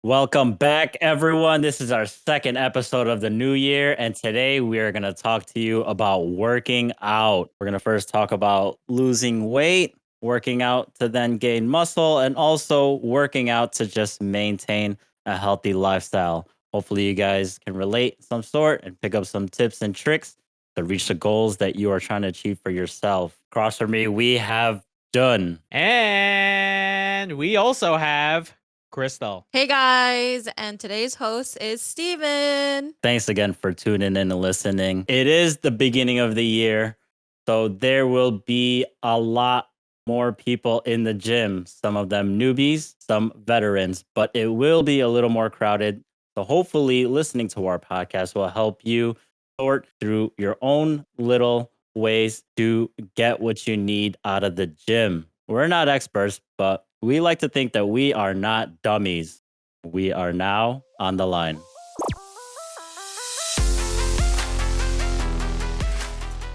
Welcome back, everyone. This is our second episode of the new year, and today we are going to talk to you about working out. We're going to first talk about losing weight, working out to then gain muscle, and also working out to just maintain a healthy lifestyle. Hopefully, you guys can relate some sort and pick up some tips and tricks to reach the goals that you are trying to achieve for yourself. Across from me, we have done. And we also have Crystal. Hey guys, and today's host is Steven. Thanks again for tuning in and listening. It is the beginning of the year, so there will be a lot more people in the gym, some of them newbies, some veterans, but it will be a little more crowded. So hopefully listening to our podcast will help you sort through your own little ways to get what you need out of the gym. We're not experts, but we like to think that we are not dummies. We are now on the line.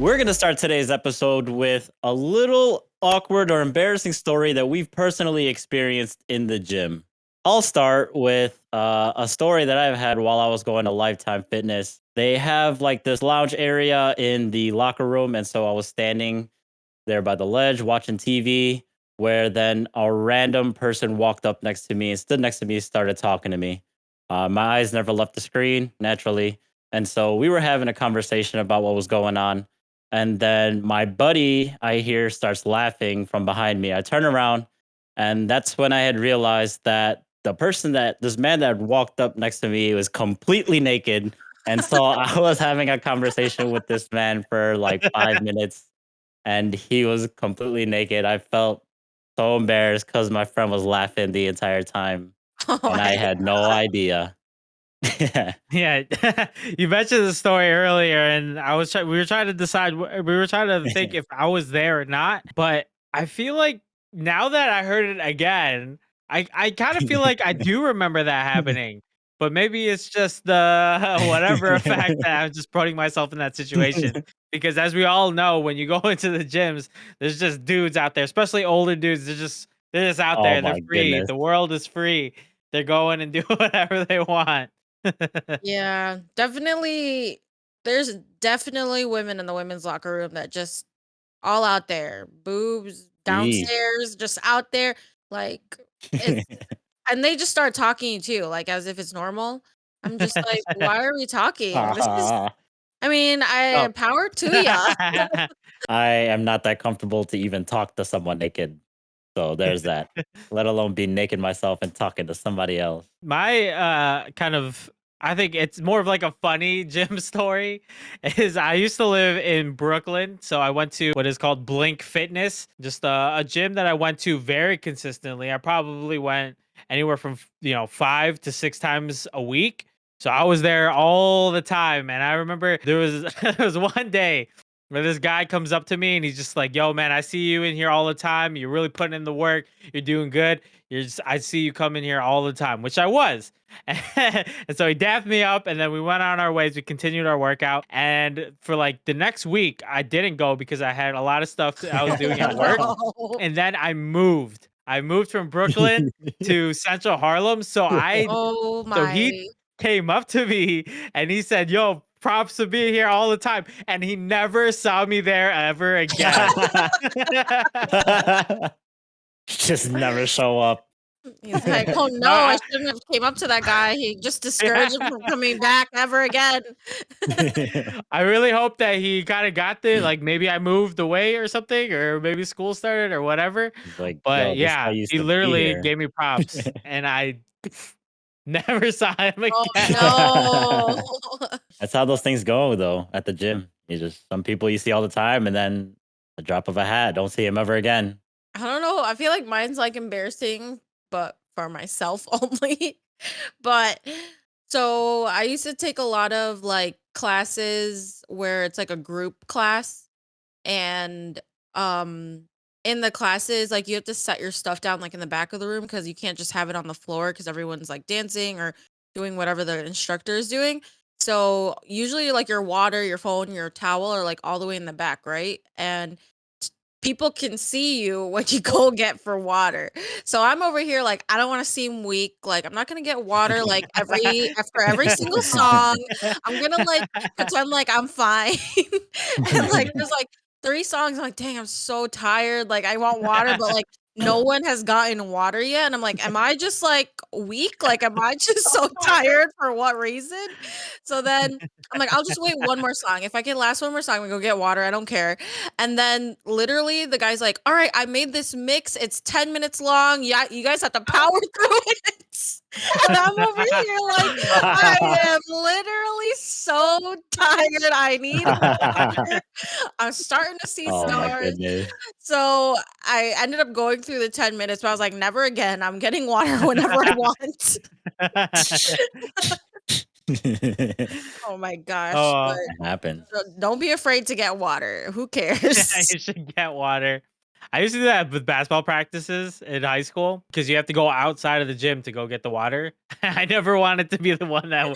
We're going to start today's episode with a little awkward or embarrassing story that we've personally experienced in the gym. I'll start with a story that I've had while I was going to Lifetime Fitness. They have like this lounge area in the locker room. And so I was standing there by the ledge watching TV, where then a random person walked up next to me and stood next to me, started talking to me. My eyes never left the screen, naturally. And so we were having a conversation about what was going on. And then my buddy, I hear, starts laughing from behind me. I turn around, and that's when I had realized that this man that walked up next to me was completely naked. And so I was having a conversation with this man for like 5 minutes, and he was completely naked. I felt so embarrassed because my friend was laughing the entire time, Oh and I my had no idea. Yeah, you mentioned the story earlier, and we were trying to decide. We were trying to think if I was there or not. But I feel like now that I heard it again, I kind of feel like I do remember that happening. But maybe it's just the whatever effect that I'm just putting myself in that situation. Because as we all know, when you go into the gyms, there's just dudes out there, especially older dudes. They're just out Oh there. They're my free. goodness. The world is free. They're going and do whatever they want. Yeah, definitely. There's definitely women in the women's locker room that just all out there, boobs Jeez. downstairs, just out there, like it's, and they just start talking too, like as if it's normal. I'm just like, why are we talking? This is, I I mean, Oh. I power to ya. am not that comfortable to even talk to someone naked. So there's that. Let alone be naked myself and talking to somebody else. My kind of I think it's more of like a funny gym story is I used to live in Brooklyn, so I went to what is called Blink Fitness, just a gym that I went to very consistently. I probably went anywhere from 5 to 6 times a week. So I was there all the time, and I remember there was there was one day where this guy comes up to me and he's just like, "Yo, man, I see you in here all the time. You're really putting in the work. You're doing good. I see you come in here all the time," which I was. And so he dapped me up, and then we went on our ways. We continued our workout. And for like the next week, I didn't go because I had a lot of stuff that I was doing at work. No. And then I moved. I moved from Brooklyn to Central Harlem. Oh So he my. came up to me and he said, "Yo, props to be here all the time." And he never saw me there ever again. Just never show up. He's like, "Oh no, No, I shouldn't have came up to that guy. He just discouraged him from coming back ever again." I really hope that he kind of got there. Like maybe I moved away or something, or maybe school started or whatever. He's like, But yo, this guy yeah, used he to be literally here. gave me props, and I never saw him Oh again. no. That's how those things go, though, at the gym. You just some people you see all the time, and then a drop of a hat, don't see him ever again. I don't know. I feel like mine's like embarrassing, but for myself only. But so I used to take a lot of like classes where it's like a group class, and um in the classes like you have to set your stuff down like in the back of the room because you can't just have it on the floor because everyone's like dancing or doing whatever the instructor is doing. So usually like your water, your phone, your towel are like all the way in the back, right? And people can see you when you go get for water. So I'm over here like I don't want to seem weak. Like I'm not gonna get water like every after every single song. I'm gonna like pretend like I'm fine. And like there's like 3 songs. I'm like, dang, I'm so tired. Like I want water, but like no one has gotten water yet. And I'm like, am I just like weak? Like, am I just so tired for what reason? So then I'm like, I'll just wait one more song. If I can last one more song, we go get water. I don't care. And then literally the guy's like, all right, I made this mix. It's 10 minutes long. Yeah, you guys have to power through it. And I'm over here like, I am literally so tired. I need water. I'm starting to see Oh my stars. goodness. So I ended up going through the 10 minutes, but I was like, never again. I'm getting water whenever I want. Oh my gosh. Oh, But Happens. don't be afraid to get water. Who cares? you should get water. I used to do that with basketball practices in high school because you have to go outside of the gym to go get the water. I never wanted to be the one that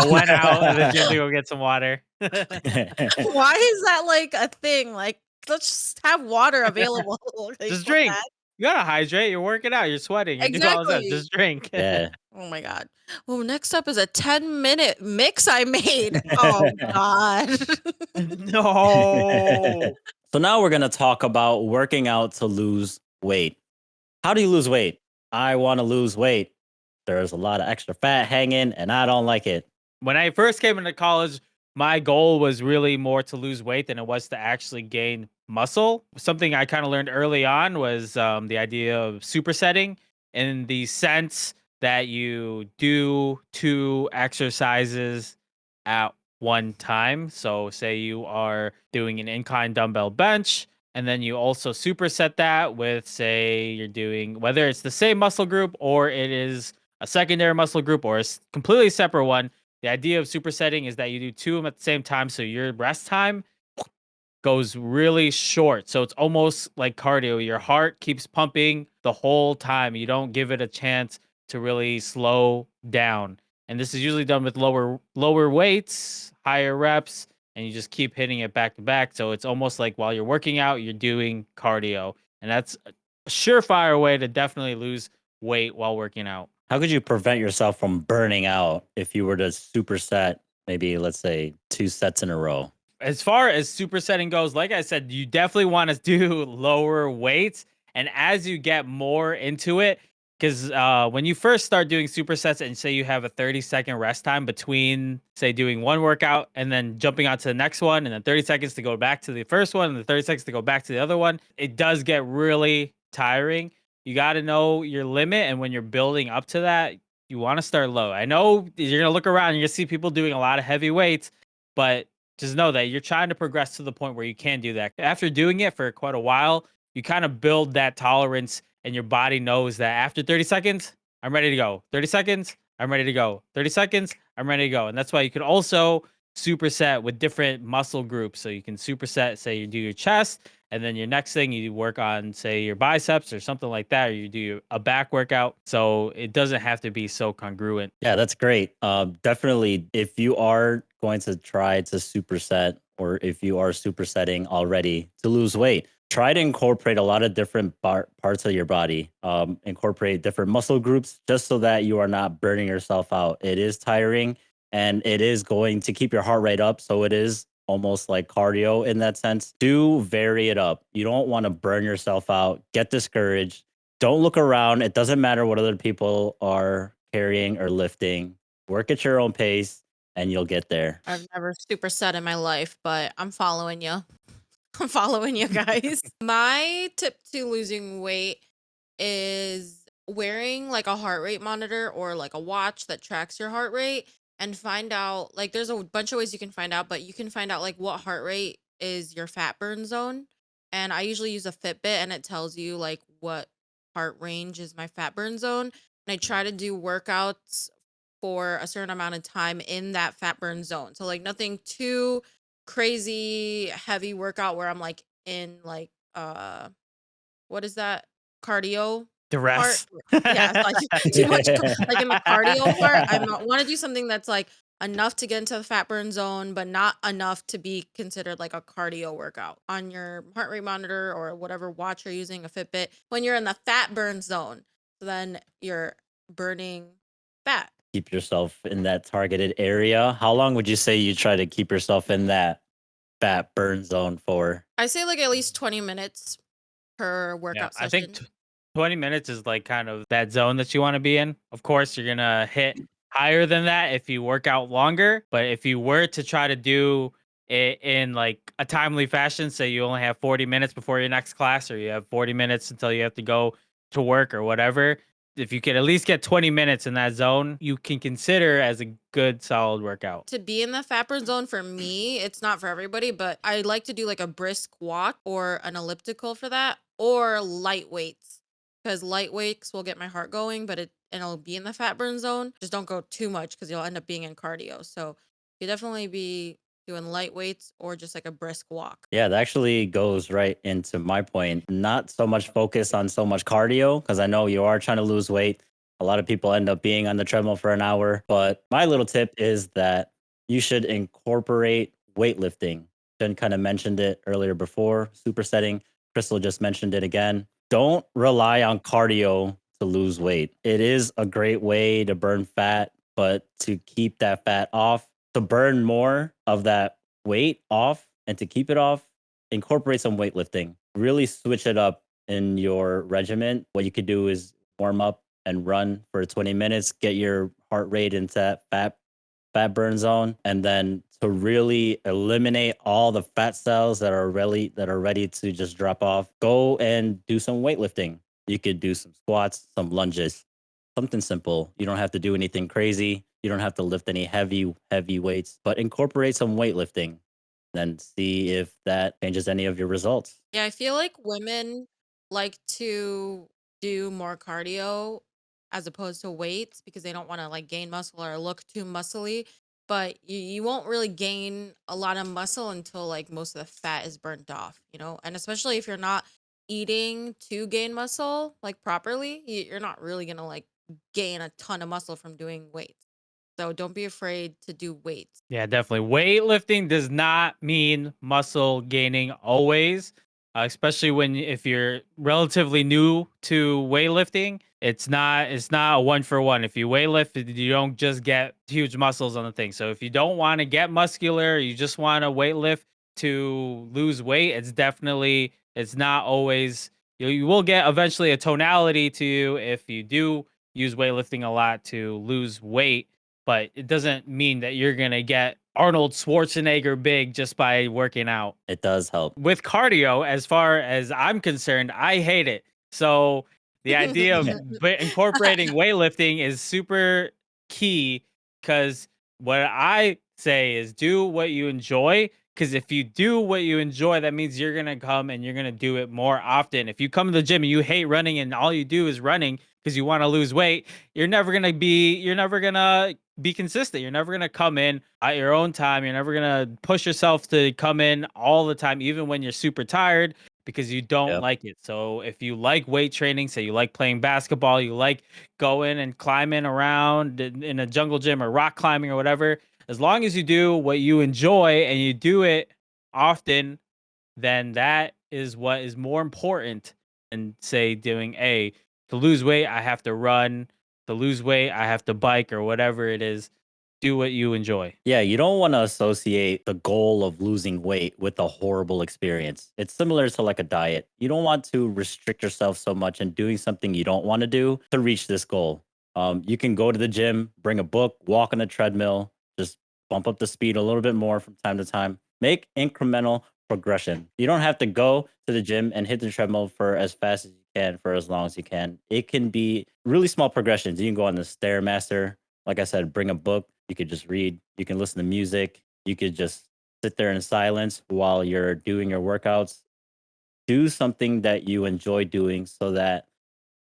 went out of the gym to go get some water. Why is that like a thing? Like, let's just have water available. Like, Just what drink. the You gotta hydrate. You're working out. You're sweating. You're doing all this stuff. exactly. Just drink. Yeah. Oh my god. Well, next up is a 10-minute mix I made. Oh god. No. So now we're going to talk about working out to lose weight. How do you lose weight? I want to lose weight. There's a lot of extra fat hanging and I don't like it. When I first came into college, my goal was really more to lose weight than it was to actually gain muscle. Something I kind of learned early on was the idea of supersetting in the sense that you do 2 exercises at one time. So, say you are doing an incline dumbbell bench, and then you also superset that with, say, you're doing whether it's the same muscle group or it is a secondary muscle group or a completely separate one. The idea of supersetting is that you do 2 of them at the same time, so your rest time goes really short. So it's almost like cardio. Your heart keeps pumping the whole time. You don't give it a chance to really slow down. And this is usually done with lower weights, higher reps, and you just keep hitting it back to back. So it's almost like while you're working out, you're doing cardio. And that's a surefire way to definitely lose weight while working out. How could you prevent yourself from burning out if you were to superset maybe, let's say, 2 sets in a row? As far as supersetting goes, like I said, you definitely want to do lower weights. And as you get more into it, because when you first start doing supersets and say you have a 30-second rest time between, say, doing one workout and then jumping on to the next one, and then 30 seconds to go back to the first one, and the 30 seconds to go back to the other one, it does get really tiring. You got to know your limit. And when you're building up to that, you want to start low. I know you're going to look around and you're going to see people doing a lot of heavy weights, but just know that you're trying to progress to the point where you can do that. After doing it for quite a while, you kind of build that tolerance and your body knows that after 30 seconds, I'm ready to go. 30 seconds, I'm ready to go. 30 seconds, I'm ready to go. And that's why you can also superset with different muscle groups. So you can superset, say you do your chest, and then your next thing you work on, say your biceps or something like that, or you do a back workout. So it doesn't have to be so congruent. Yeah, that's great. Definitely, if you are going to try to superset or if you are supersetting already to lose weight, try to incorporate a lot of different parts of your body, incorporate different muscle groups just so that you are not burning yourself out. It is tiring and it is going to keep your heart rate up. So it is almost like cardio in that sense. Do vary it up. You don't want to burn yourself out, get discouraged. Don't look around. It doesn't matter what other people are carrying or lifting. Work at your own pace and you'll get there. I've never superset in my life, but I'm following you. I'm following you guys. My tip to losing weight is wearing like a heart rate monitor or like a watch that tracks your heart rate and find out like there's a bunch of ways you can find out, but you can find out like what heart rate is your fat burn zone. And I usually use a Fitbit and it tells you like what heart range is my fat burn zone. And I try to do workouts for a certain amount of time in that fat burn zone. So like nothing too crazy heavy workout where I'm like in like what is that? Cardio The part? rest. Yeah, it's like too much like in the cardio part. I want to do something that's like enough to get into the fat burn zone, but not enough to be considered like a cardio workout on your heart rate monitor or whatever watch you're using, a Fitbit. When you're in the fat burn zone, so then you're burning fat. Keep yourself in that targeted area. How long would you say you try to keep yourself in that fat burn zone for? I say like at least 20 minutes per Yeah, workout I think session. 20 minutes is like kind of that zone that you want to be in. Of course, you're going to hit higher than that if you work out longer. But if you were to try to do it in like a timely fashion, say you only have 40 minutes before your next class, or you have 40 minutes until you have to go to work or whatever, if you could at least get 20 minutes in that zone, you can consider as a good solid workout. To be in the fat burn zone for me, it's not for everybody, but I like to do like a brisk walk or an elliptical for that, or light weights. Because light weights will get my heart going, but it'll be in the fat burn zone. Just don't go too much because you'll end up being in cardio. So you definitely be doing light weights or just like a brisk walk. Yeah, that actually goes right into my point. Not so much focus on so much cardio, because I know you are trying to lose weight. A lot of people end up being on the treadmill for an hour. But my little tip is that you should incorporate weightlifting. Jen kind of mentioned it earlier before, supersetting. Crystal just mentioned it again. Don't rely on cardio to lose weight. It is a great way to burn fat, but to keep that fat off, to burn more of that weight off and to keep it off, incorporate some weightlifting. Really switch it up in your regimen. What you could do is warm up and run for 20 minutes, get your heart rate into that fat burn zone, and then to really eliminate all the fat cells that are ready to just drop off, go and do some weightlifting. You could do some squats, some lunges, something simple. You don't have to do anything crazy. You don't have to lift any heavy weights, but incorporate some weightlifting. Then see if that changes any of your results. Yeah, I feel like women like to do more cardio as opposed to weights because they don't want to like gain muscle or look too muscly. But you won't really gain a lot of muscle until like most of the fat is burnt off, you know? And especially if you're not eating to gain muscle like properly, you're not really gonna like gain a ton of muscle from doing weights. So don't be afraid to do weights. Yeah, definitely. Weightlifting does not mean muscle gaining always, especially when if you're relatively new to weightlifting. It's not a one for one. If you weightlift, you don't just get huge muscles on the thing. So if you don't want to get muscular, you just want to weightlift to lose weight. It's not always you will get eventually a tonality to you if you do use weightlifting a lot to lose weight, but it doesn't mean that you're going to get Arnold Schwarzenegger big just by working out. It does help. With cardio, as far as I'm concerned, I hate it. So the idea of incorporating weightlifting is super key because what I say is do what you enjoy. Because if you do what you enjoy, that means you're going to come and you're going to do it more often. If you come to the gym and you hate running and all you do is running because you want to lose weight, you're never going to be consistent. You're never going to come in at your own time. You're never going to push yourself to come in all the time, even when you're super tired because you don't Yep. like it. So if you like weight training, say you like playing basketball, you like going and climbing around in a jungle gym or rock climbing or whatever, as long as you do what you enjoy and you do it often, then that is what is more important than say doing a to lose weight, I have to run, to lose weight, I have to bike or whatever it is. Do what you enjoy. Yeah, you don't want to associate the goal of losing weight with a horrible experience. It's similar to like a diet. You don't want to restrict yourself so much in doing something you don't want to do to reach this goal. You can go to the gym, bring a book, walk on a treadmill, just bump up the speed a little bit more from time to time. Make incremental progression. You don't have to go to the gym and hit the treadmill for as fast as you can for as long as you can. It can be really small progressions. You can go on the Stairmaster, like I said, bring a book. You could just read. You can listen to music. You could just sit there in silence while you're doing your workouts. Do something that you enjoy doing so that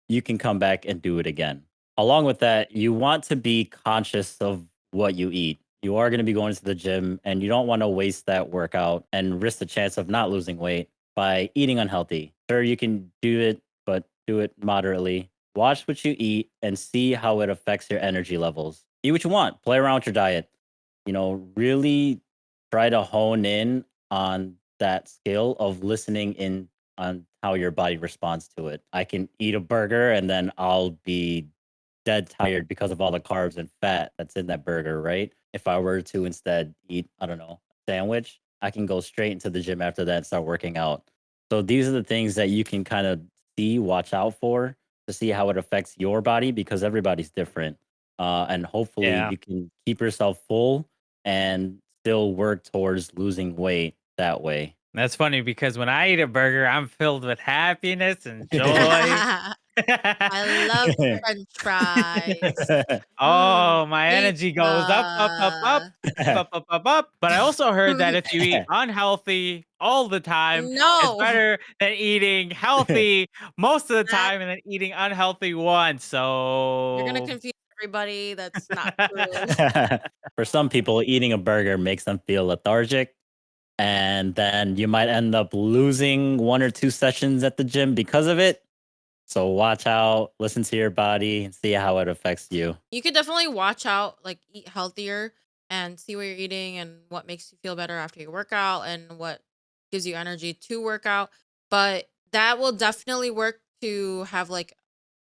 you can come back and do it again. Along with that, you want to be conscious of what you eat. You are going to be going to the gym and you don't want to waste that workout and risk the chance of not losing weight by eating unhealthy. Sure, you can do it, but do it moderately. Watch what you eat and see how it affects your energy levels. Eat what you want, play around with your diet. really try to hone in on that skill of listening in on how your body responds to it. I can eat a burger and then I'll be dead tired because of all the carbs and fat that's in that burger, right? If I were to instead eat, I don't know, a sandwich, I can go straight into the gym after that and start working out. So these are the things that you can kind of watch out for to see how it affects your body because everybody's different. And hopefully Yeah. you can keep yourself full and still work towards losing weight that way. That's funny because when I eat a burger, I'm filled with happiness and joy. I love French fries. Oh, my energy goes up, up, up, up, Pizza. up, up, up, up, up. But I also heard that if you eat unhealthy all the time, it's No, better than eating healthy most of the that time and then eating unhealthy once. you're gonna So, confuse everybody. That's not true. For some people, eating a burger makes them feel lethargic, and then you might end up losing 1 or 2 sessions at the gym because of it. So watch out, listen to your body, and see how it affects you. You could definitely watch out, like eat healthier and see what you're eating and what makes you feel better after you work out and what gives you energy to work out. But that will definitely work to have like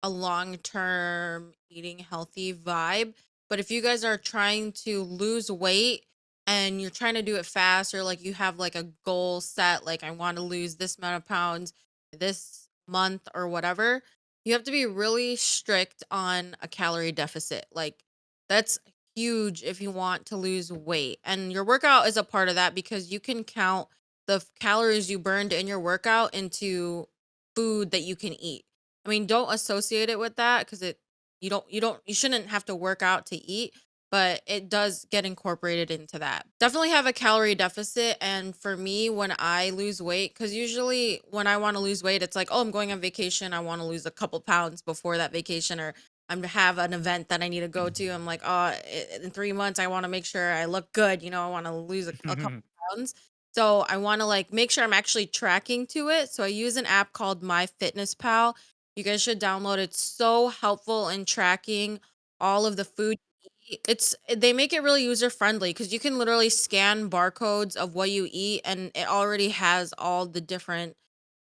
a long-term eating healthy vibe. But if you guys are trying to lose weight and you're trying to do it fast, or like you have like a goal set, like I want to lose this amount of pounds this month or whatever, you have to be really strict on a calorie deficit. Like that's huge if you want to lose weight. And your workout is a part of that because you can count the calories you burned in your workout into food that you can eat. I mean, don't associate it with that because you shouldn't have to work out to eat, but it does get incorporated into that. Definitely have a calorie deficit. And for me, when I lose weight, because usually when I want to lose weight, it's like, oh, I'm going on vacation. I want to lose a couple pounds before that vacation, or I'm to have an event that I need to go to. I'm like, oh, in 3 months, I want to make sure I look good. I want to lose a couple pounds. So I want to like make sure I'm actually tracking to it. So I use an app called My Fitness Pal. You guys should download it. It's so helpful in tracking all of the food you eat. They make it really user friendly because you can literally scan barcodes of what you eat and it already has all the different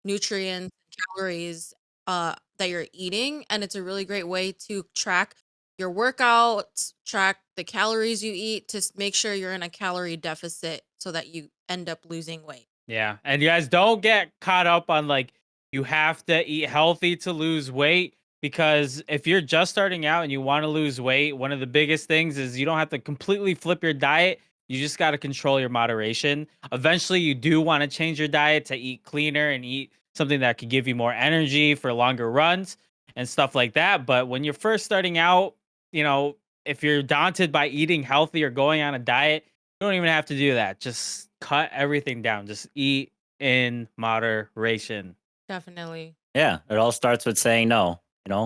nutrients and calories that you're eating. And it's a really great way to track your workouts, track the calories you eat to make sure you're in a calorie deficit so that you end up losing weight. yeah. And you guys don't get caught up on like you have to eat healthy to lose weight because if you're just starting out and you want to lose weight, one of the biggest things is you don't have to completely flip your diet. You just got to control your moderation. Eventually, you do want to change your diet to eat cleaner and eat something that could give you more energy for longer runs and stuff like that. But when you're first starting out, you know, if you're daunted by eating healthy or going on a diet, you don't even have to do that. Just cut everything down. Just eat in moderation. Definitely. Yeah, it all starts with saying no.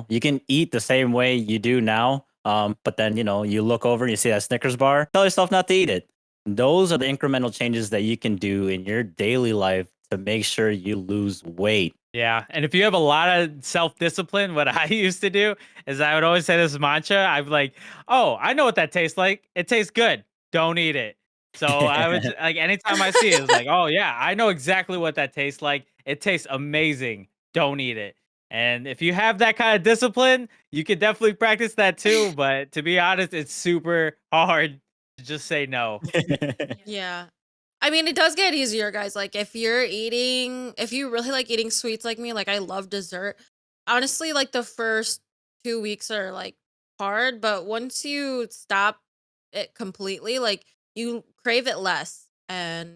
You can eat the same way you do now, but then you look over and you see that Snickers bar. Tell yourself not to eat it. Those are the incremental changes that you can do in your daily life to make sure you lose weight. Yeah. And if you have a lot of self discipline, what I used to do is I would always say this mantra. I'm like, oh, I know what that tastes like. It tastes good. Don't eat it. So I would like anytime I see it, it's like, oh, yeah, I know exactly what that tastes like. It tastes amazing. Don't eat it. And if you have that kind of discipline, you could definitely practice that too. But to be honest, it's super hard to just say no. Yeah. I mean, it does get easier, guys. Like, if you really like eating sweets like me, like I love dessert. Honestly, like the first 2 weeks are like hard, but once you stop it completely, like you crave it less and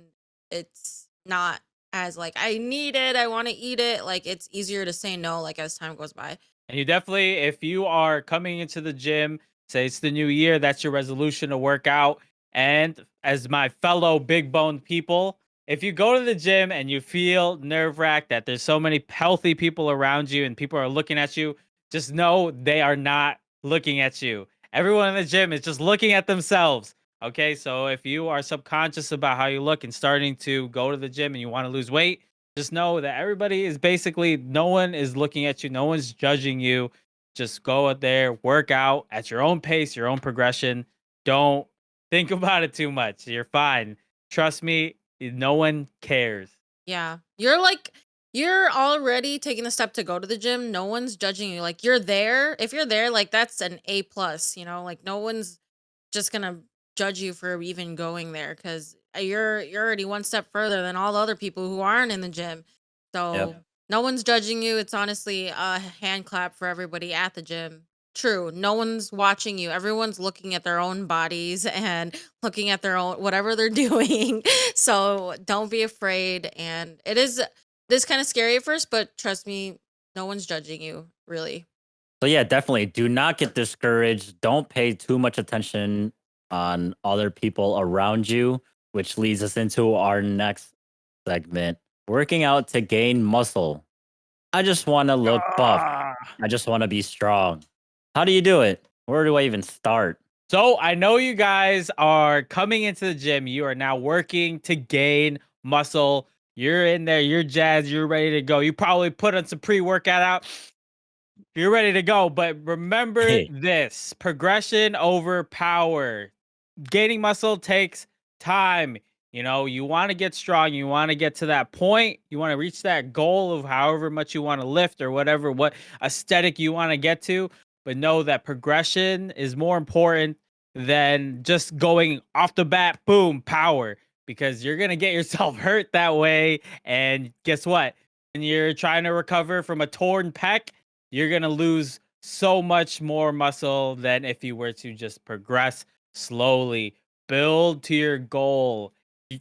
it's not as like, I need it, I want to eat it. Like, it's easier to say no, like as time goes by. And you definitely, if you are coming into the gym, say it's the new year, that's your resolution to work out. And as my fellow big boned people, if you go to the gym and you feel nerve wracked that there's so many healthy people around you and people are looking at you, just know they are not looking at you. Everyone in the gym is just looking at themselves. Okay. So if you are subconscious about how you look and starting to go to the gym and you want to lose weight, just know that everybody is basically no one is looking at you, no one's judging you. Just go out there, work out at your own pace, your own progression. Don't think about it too much. You're fine. Trust me, no one cares. Yeah. You're already taking the step to go to the gym. No one's judging you. Like you're there. If you're there, like that's an A plus, like no one's just gonna judge you for even going there because you're already one step further than all the other people who aren't in the gym. Yep. So no one's judging you. It's honestly a hand clap for everybody at the gym. True. No one's watching you. Everyone's looking at their own bodies and looking at their own whatever they're doing. So don't be afraid. And this kind of scary at first, but trust me, no one's judging you, really. So yeah, definitely do not get discouraged. Don't pay too much attention on other people around you, which leads us into our next segment, working out to gain muscle. I just want to look buff. Ah. I just want to be strong. How do you do it? Where do I even start? So I know you guys are coming into the gym. You are now working to gain muscle. You're in there, you're jazzed, you're ready to go. You probably put on some pre-workout out. You're ready to go. But remember Hey, this: progression over power. Gaining muscle takes time. You want to get strong, you want to get to that point, you want to reach that goal of however much you want to lift or whatever, what aesthetic you want to get to. But know that progression is more important than just going off the bat, boom, power, because you're going to get yourself hurt that way. And guess what? When you're trying to recover from a torn pec, you're going to lose so much more muscle than if you were to just progress slowly, build to your goal.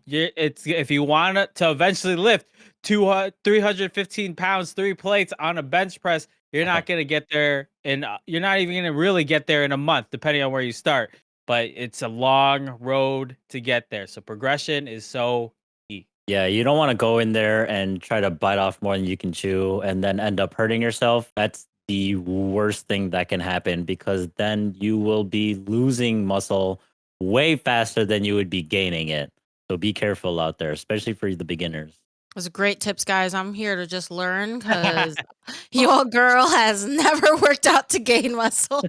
It's if you want to eventually lift 315 pounds, 3 plates on a bench press, you're not going to get there, and you're not even going to really get there in a month, depending on where you start. But it's a long road to get there. So progression is so key. yeah, you don't want to go in there and try to bite off more than you can chew and then end up hurting yourself. That's the worst thing that can happen because then you will be losing muscle way faster than you would be gaining it. So be careful out there, especially for the beginners. Those are great tips, guys. I'm here to just learn because your girl has never worked out to gain muscle.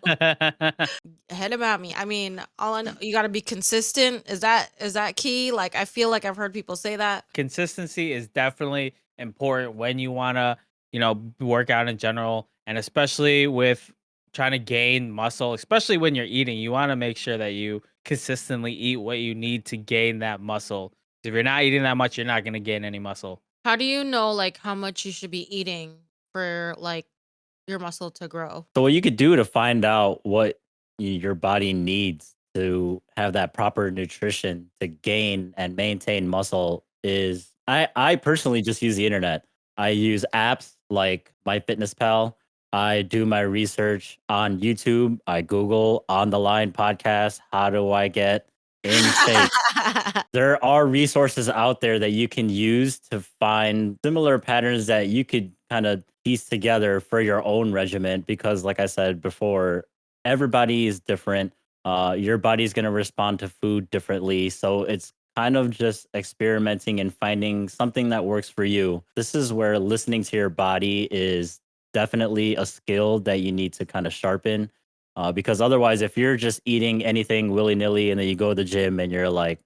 Ahead about me. I mean, all I know, you got to be consistent. Is that key? Like, I feel like I've heard people say that. Consistency is definitely important when you want to, work out in general, and especially with trying to gain muscle, especially when you're eating. You want to make sure that you consistently eat what you need to gain that muscle. If you're not eating that much, you're not going to gain any muscle. How do you know like how much you should be eating for like your muscle to grow? So what you could do to find out what your body needs to have that proper nutrition to gain and maintain muscle is I personally just use the internet. I use apps like MyFitnessPal. I do my research on YouTube. I Google on the line podcast. How do I get in shape? There are resources out there that you can use to find similar patterns that you could kind of piece together for your own regimen because like I said before, everybody is different. Your body's going to respond to food differently, so it's kind of just experimenting and finding something that works for you. This is where listening to your body is definitely a skill that you need to kind of sharpen, because otherwise if you're just eating anything willy-nilly and then you go to the gym and you're like,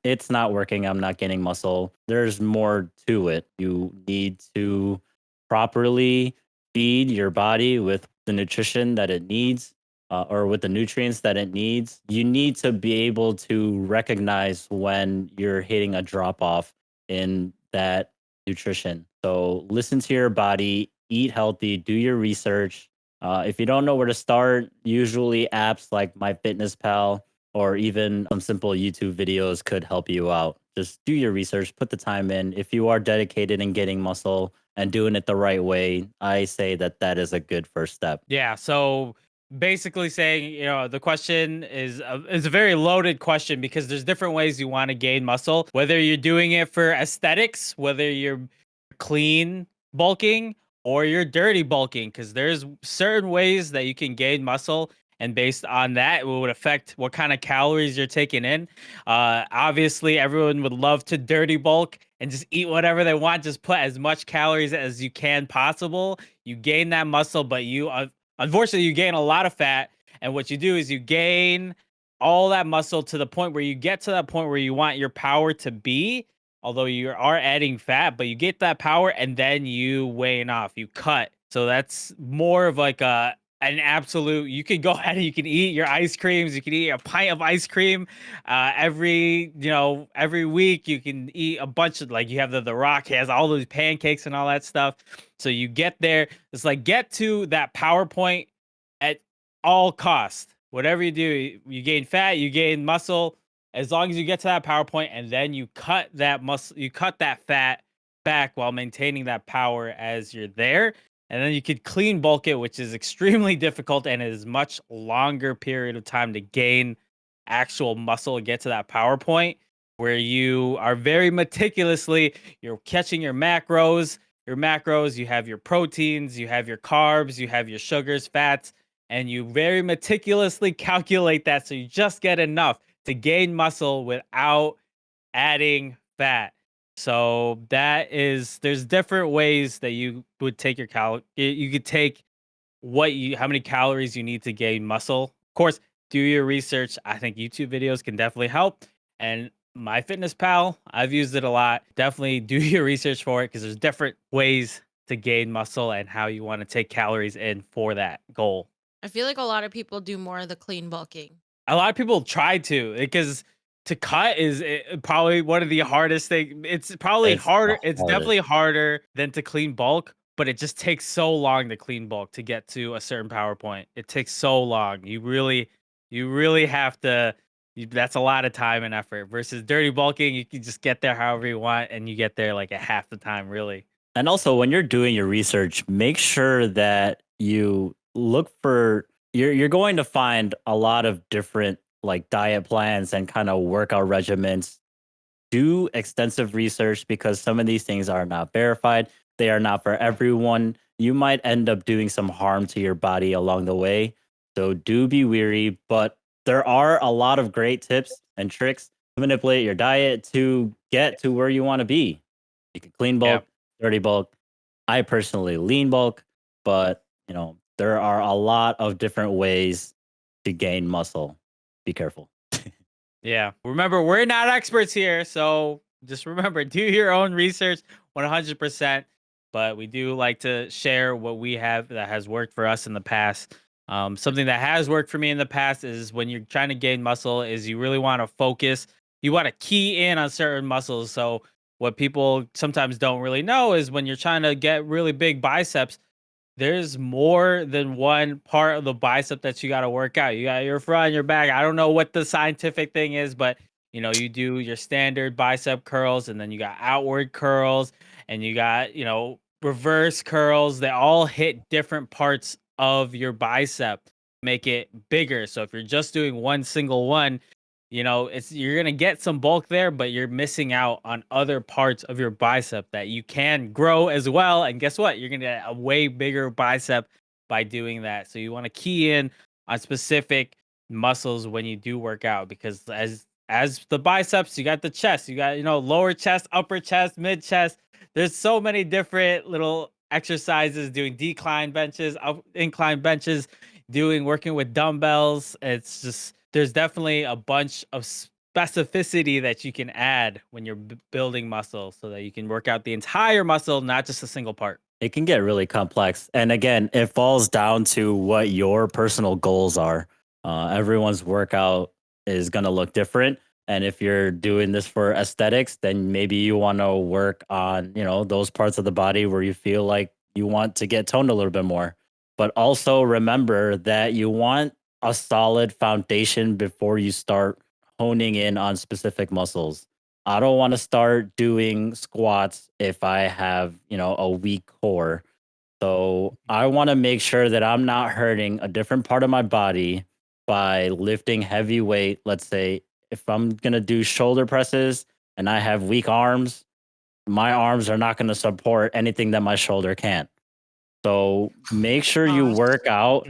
it's not working. I'm not gaining muscle. There's more to it. You need to properly feed your body with the nutrition that it needs, or with the nutrients that it needs. You need to be able to recognize when you're hitting a drop off in that nutrition. So listen to your body, eat healthy, do your research. If you don't know where to start, usually apps like MyFitnessPal or even some simple YouTube videos could help you out. Just do your research, put the time in. If you are dedicated in getting muscle and doing it the right way, I say that that is a good first step. Yeah. So basically saying, the question is a very loaded question because there's different ways you want to gain muscle, whether you're doing it for aesthetics, whether you're clean bulking or you're dirty bulking, because there's certain ways that you can gain muscle. And based on that, it would affect what kind of calories you're taking in. Obviously, everyone would love to dirty bulk and just eat whatever they want. Just put as much calories as you can possible. You gain that muscle, but unfortunately, you gain a lot of fat. And what you do is you gain all that muscle to the point where you get to that point where you want your power to be, although you are adding fat, but you get that power and then you wane off, you cut. So that's more of like an absolute, you can go ahead and you can eat your ice creams, you can eat a pint of ice cream every week. You can eat a bunch of, like, you have the Rock has all those pancakes and all that stuff. So you get there, it's like get to that PowerPoint at all costs. Whatever you do, you gain fat, you gain muscle, as long as you get to that PowerPoint, and then you cut that muscle, you cut that fat back while maintaining that power as you're there. And then you could clean bulk it, which is extremely difficult and is much longer period of time to gain actual muscle and get to that PowerPoint where you are very meticulously, you're catching your macros, you have your proteins, you have your carbs, you have your sugars, fats, and you very meticulously calculate that so you just get enough to gain muscle without adding fat. So there's different ways that you would take your you could take how many calories you need to gain muscle. Of course, do your research. I think YouTube videos can definitely help. And MyFitnessPal, I've used it a lot. Definitely do your research for it because there's different ways to gain muscle and how you want to take calories in for that goal. I feel like a lot of people do more of the clean bulking. A lot of people try to, because to cut is probably one of the hardest thing. It's probably It's the harder. It's hardest. definitely harder than to clean bulk, but it just takes so long to clean bulk to get to a certain PowerPoint. It takes so long. You really have to. That's a lot of time and effort versus dirty bulking. You can just get there however you want, and you get there like at half the time, really. And also, when you're doing your research, make sure that you look for you're going to find a lot of different like diet plans and kind of workout regimens. Do extensive research because some of these things are not verified. They are not for everyone. You might end up doing some harm to your body along the way. So do be weary, but there are a lot of great tips and tricks to manipulate your diet to get to where you want to be. You can clean Yeah. bulk, dirty bulk. I personally lean bulk, but there are a lot of different ways to gain muscle. Be careful. Yeah. Remember, we're not experts here, so just remember, do your own research 100%. But we do like to share what we have that has worked for us in the past. Something that has worked for me in the past is when you're trying to gain muscle, is you really want to focus. You want to key in on certain muscles. So what people sometimes don't really know is when you're trying to get really big biceps, there's more than one part of the bicep that you got to work out. You got your front, your back. I don't know what the scientific thing is, but you do your standard bicep curls, and then you got outward curls, and you got, reverse curls. They all hit different parts of your bicep, make it bigger. So if you're just doing one single one, you're gonna get some bulk there, but you're missing out on other parts of your bicep that you can grow as well. And guess what? You're gonna get a way bigger bicep by doing that. So you want to key in on specific muscles when you do work out, because as the biceps, you got the chest, you got lower chest, upper chest, mid chest. There's so many different little exercises, doing decline benches, incline benches, working with dumbbells. It's just, there's definitely a bunch of specificity that you can add when you're building muscle so that you can work out the entire muscle, not just a single part. It can get really complex. And again, it falls down to what your personal goals are. Everyone's workout is going to look different. And if you're doing this for aesthetics, then maybe you want to work on, those parts of the body where you feel like you want to get toned a little bit more. But also remember that you want a solid foundation before you start honing in on specific muscles. I don't want to start doing squats if I have, a weak core. So I want to make sure that I'm not hurting a different part of my body by lifting heavy weight. Let's say if I'm going to do shoulder presses and I have weak arms, my arms are not going to support anything that my shoulder can't. So make sure you Gosh. work out.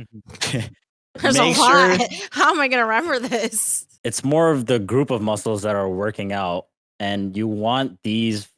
There's a Make sure lot. How am I gonna remember this? it's more of the group of muscles that are working out, and you want these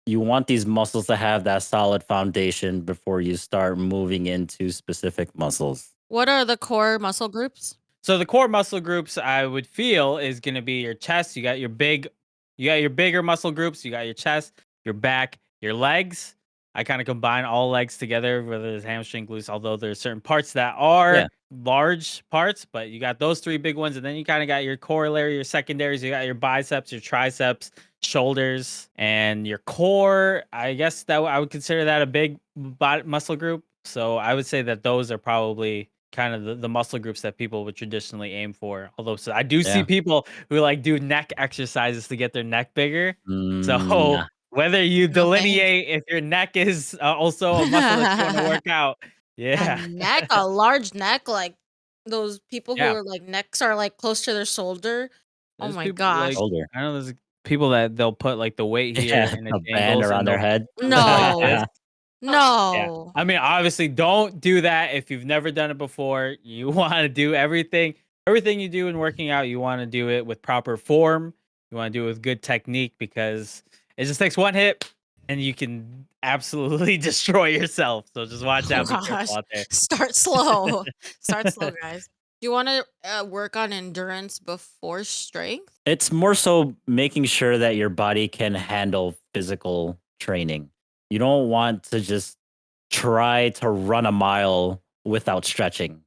muscles to have that solid foundation before you start moving into specific muscles. What are the core muscle groups? So the core muscle groups I would feel is going to be your chest. You got your bigger muscle groups. You got your chest, your back, your legs. I kind of combine all legs together, whether it's hamstring, glutes, although there's certain parts that Yeah. are large parts, but you got those three big ones. And then you kind of got your corollary, your secondaries. You got your biceps, your triceps, shoulders, and your core. I guess that I would consider that a big muscle group. So I would say that those are probably kind of the muscle groups that people would traditionally aim for. Although, so I do see Yeah. people who like do neck exercises to get their neck bigger. So Nah. whether you No thanks. delineate if your neck is also a muscle that you want to work out, A yeah, neck, a large neck, like those people who yeah. are like necks are like close to their shoulder. Oh There's my people like gosh. Shoulder. I know there's people that they'll put like the weight here Yeah. and it A band angles around and their they'll head. put it like No. this. Yeah. No. I mean, obviously, don't do that if you've never done it before. You want to do everything you do in working out, you want to do it with proper form. You want to do it with good technique because it just takes one hit and you can absolutely destroy yourself. So just watch Oh out, be careful gosh. out there. Start slow. Start slow, guys. You want to work on endurance before strength? It's more so making sure that your body can handle physical training. You don't want to just try to run a mile without stretching.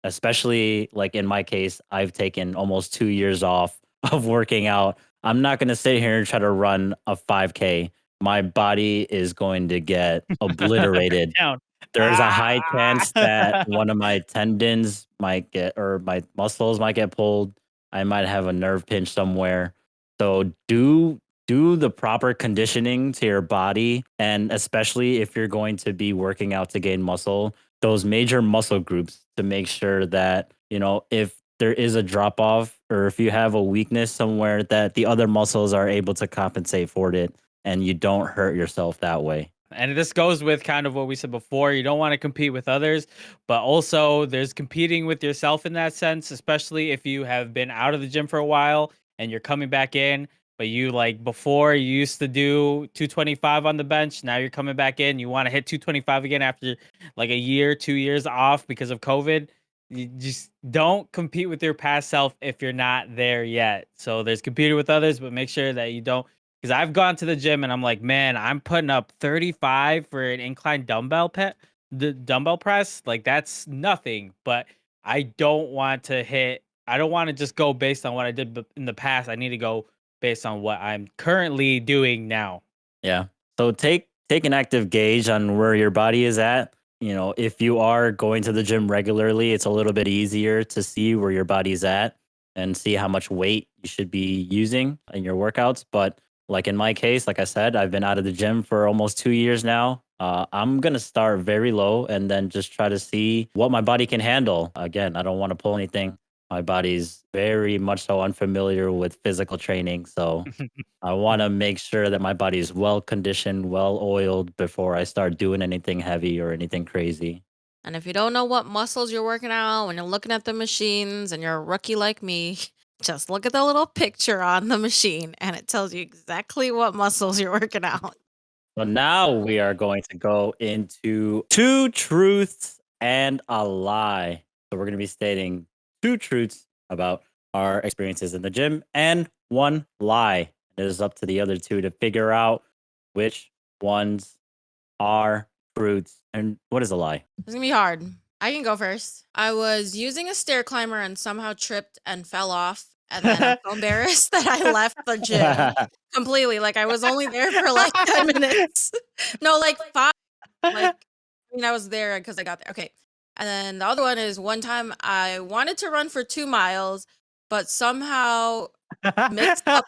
Especially like in my case, I've taken almost 2 years off of working out. I'm not going to sit here and try to run a 5K. My body is going to get obliterated. Down. There's a high chance that Ah! one of my tendons might get, or my muscles might get pulled. I might have a nerve pinch somewhere. So do the proper conditioning to your body, and especially if you're going to be working out to gain muscle, those major muscle groups, to make sure that, if there is a drop off or if you have a weakness somewhere, that the other muscles are able to compensate for it and you don't hurt yourself that way. And this goes with kind of what we said before. You don't want to compete with others, but also there's competing with yourself in that sense, especially if you have been out of the gym for a while and you're coming back in. But you like before you used to do 225 on the bench. Now you're coming back in. You want to hit 225 again after like a year, 2 years off because of COVID. You just don't compete with your past self if you're not there yet. So there's competing with others, but make sure that you don't, because I've gone to the gym and I'm like, man, I'm putting up 35 for an incline the dumbbell press. Like that's nothing. But I don't want to just go based on what I did in the past. I need to go based on what I'm currently doing now. Yeah. So take an active gauge on where your body is at. If you are going to the gym regularly, it's a little bit easier to see where your body's at and see how much weight you should be using in your workouts. But like in my case, like I said, I've been out of the gym for almost 2 years now. I'm gonna start very low and then just try to see what my body can handle. Again, I don't want to pull anything. My body's very much so unfamiliar with physical training, so I want to make sure that my body is well conditioned, well oiled before I start doing anything heavy or anything crazy. And if you don't know what muscles you're working out when you're looking at the machines and you're a rookie like me, just look at the little picture on the machine and it tells you exactly what muscles you're working out. So now we are going to go into two truths and a lie. So we're going to be stating two truths about our experiences in the gym and one lie. It is up to the other two to figure out which ones are truths and what is a lie. It's gonna be hard. I can go first. I was using a stair climber and somehow tripped and fell off. And then I'm so embarrassed that I left the gym completely. Like I was only there for like 10 minutes. No, like five. Like, I mean, I was there because I got there. Okay. And then the other one is one time I wanted to run for 2 miles, but somehow mixed up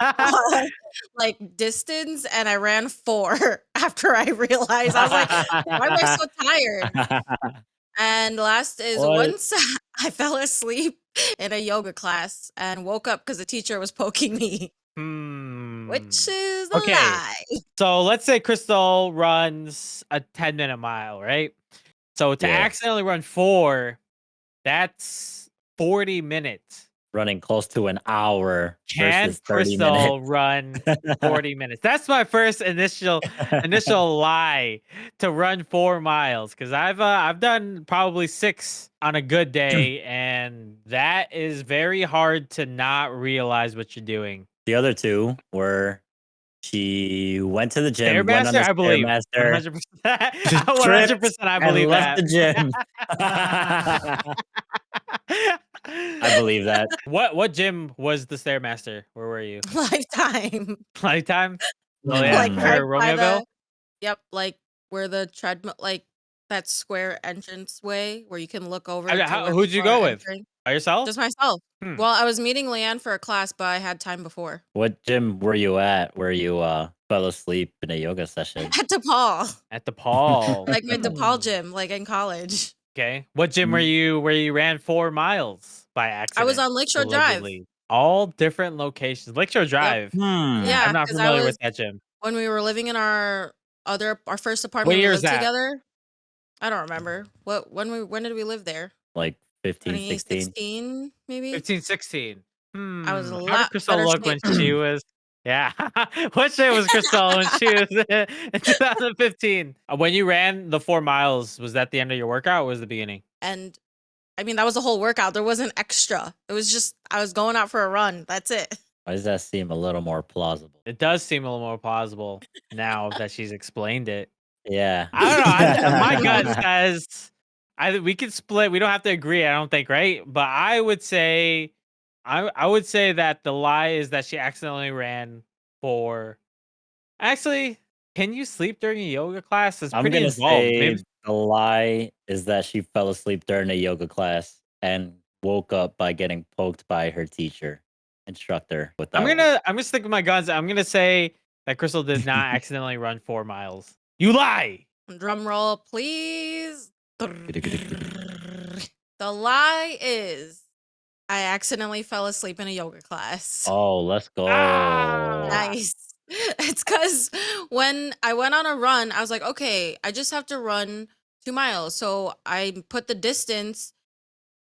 like distance and I ran four after I realized. I was like, why am I so tired? And last is What? once I fell asleep in a yoga class and woke up because the teacher was poking me, which Hmm. is a Okay. lie. So let's say Crystal runs a 10-minute mile, right? So to Yeah. accidentally run four, that's 40 minutes. running close to an hour Can versus 30 minutes. Crystal run 40 minutes? That's my first initial lie to run 4 miles because I've done probably 6 on a good day, and that is very hard to not realize what you're doing. The other two were she went to the gym, went on Stairmaster, the I believe. Stairmaster, 100%. tripped, 100% I and believe left that. the gym. I believe that. What gym was the Stairmaster? Where were you? Lifetime. Lifetime? Oh yeah, Like Hmm. right near by Romeoville? the Yep, like where the treadmill, like that square entrance way where you can look over to where Who'd you people are go with? entering. By yourself? Just myself. Hmm. Well, I was meeting Leanne for a class, but I had time before. What gym were you at where you fell asleep in a yoga session? At DePaul, At the Paul. like my DePaul gym, like in college. Okay. What gym were Mm, you where you ran 4 miles by I was accident, on Lakeshore Drive. allegedly? All different locations. Lakeshore Yep. Drive. hmm. I'm Yeah, not because I familiar was with that gym. when we were living in our first What apartment we year is lived that? together. I don't remember. When did we live there? Like 15, 16. 2016, maybe? 15, 16. I was a How did lot Crystal better look shape. when she was yeah. What shape was Crystal when she was in 2015? When you ran the 4 miles, was that the end of your workout or was it the beginning? And I mean, that was a whole workout. There wasn't extra. It was just I was going out for a run. That's it. Why does that seem a little more plausible? It does seem a little more plausible now that she's explained it. Yeah. I don't know. My gut says we could split. We don't have to agree. I don't think, right? But I would say, I would say that the lie is that she accidentally ran for. Actually, can you sleep during a yoga class? It's I'm pretty gonna involved. say Maybe the lie is that she fell asleep during a yoga class and woke up by getting poked by her instructor with that one. I'm gonna stick with my guns. I'm gonna say that Crystal did not accidentally run 4 miles. You lie. Drum roll, please. The lie is I accidentally fell asleep in a yoga class. Oh, let's go. Ah! Nice. It's because when I went on a run, I was like, okay, I just have to run 2 miles. So I put the distance